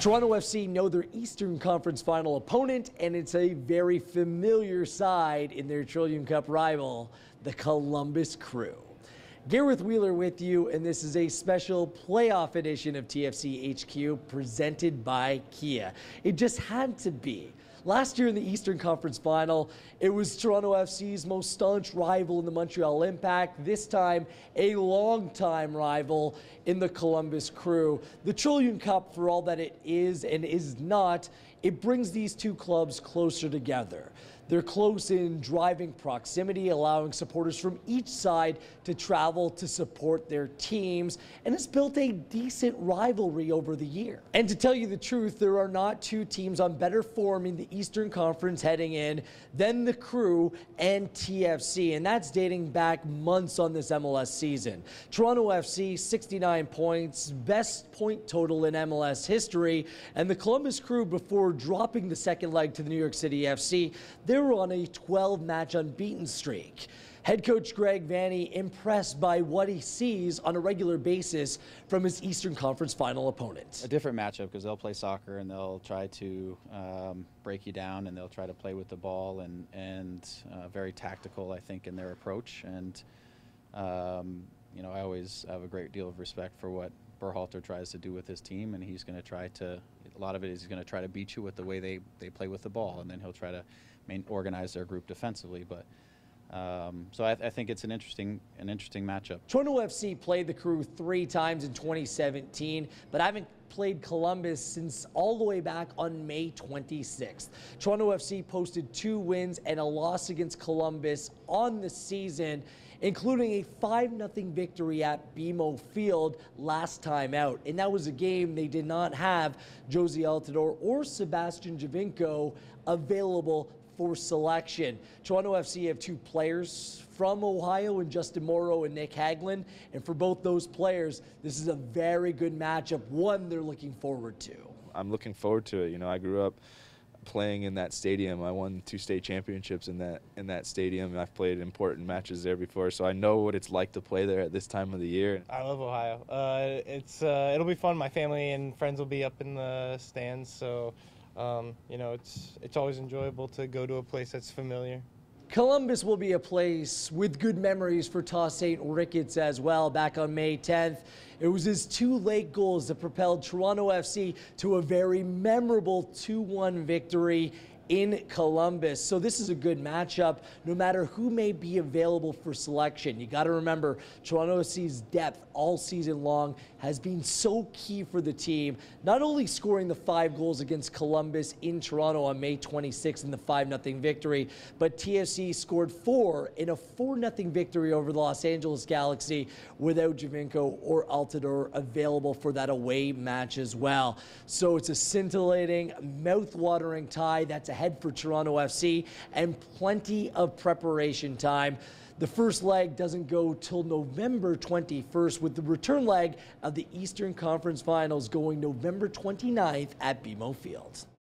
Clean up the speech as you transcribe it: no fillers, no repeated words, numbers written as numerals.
Toronto FC know their Eastern Conference final opponent, and it's a very familiar side in their Trillium Cup rival, the Columbus Crew. Gareth Wheeler with you, and this is a special playoff edition of TFC HQ presented by Kia. It just had to be. Last year in the Eastern Conference Final, it was Toronto FC's most staunch rival in the Montreal Impact. This time, a longtime rival in the Columbus Crew. The Trillium Cup, for all that it is and is not, it brings these two clubs closer together. They're close in driving proximity, allowing supporters from each side to travel to support their teams, and it's built a decent rivalry over the year. And to tell you the truth, there are not two teams on better form in the Eastern Conference heading in than the Crew and TFC, and that's dating back months on this MLS season. Toronto FC, 69 points, best point total in MLS history, and the Columbus Crew, before dropping the second leg to the New York City FC, they were on a 12-match unbeaten streak. Head coach Greg Vanney impressed by what he sees on a regular basis from his Eastern Conference final opponent. A different matchup because they'll play soccer and they'll try to break you down, and they'll try to play with the ball and very tactical, I think, in their approach. And you know, I always have a great deal of respect for what Berhalter tries to do with his team, and he's going to try to, a lot of it is he's going to try to beat you with the way they play with the ball, and then he'll try to organize their group defensively. But so I think it's an interesting matchup. Toronto FC played the Crew 3 times in 2017, but haven't played Columbus since all the way back on May 26th. Toronto FC posted 2 wins and a loss against Columbus on the season, including a 5-0 victory at BMO Field last time out. And that was a game they did not have Jozy Altidore or Sebastian Giovinco available for selection. Toronto FC have 2 players from Ohio in Justin Morrow and Nick Hagelin, and for both those players, this is a very good matchup, one they're looking forward to. I'm looking forward to it. You know, I grew up playing in that stadium. I won 2 state championships in that stadium. I've played important matches there before, so I know what it's like to play there at this time of the year. I love Ohio. It'll be fun. My family and friends will be up in the stands, so you know, it's always enjoyable to go to a place that's familiar. Columbus will be a place with good memories for Toss St. Ricketts as well. Back on May 10th, it was his 2 late goals that propelled Toronto FC to a very memorable 2-1 victory in Columbus. So this is a good matchup no matter who may be available for selection. You got to remember, Toronto FC's depth all season long has been so key for the team, not only scoring the 5 goals against Columbus in Toronto on May 26th in the 5-0 victory, but TFC scored 4 in a 4-0 victory over the Los Angeles Galaxy without Giovinco or Altidore available for that away match as well. So it's a scintillating, mouth-watering tie that's ahead for Toronto FC, and plenty of preparation time. The first leg doesn't go till November 21st, with the return leg of the Eastern Conference Finals going November 29th at BMO Field.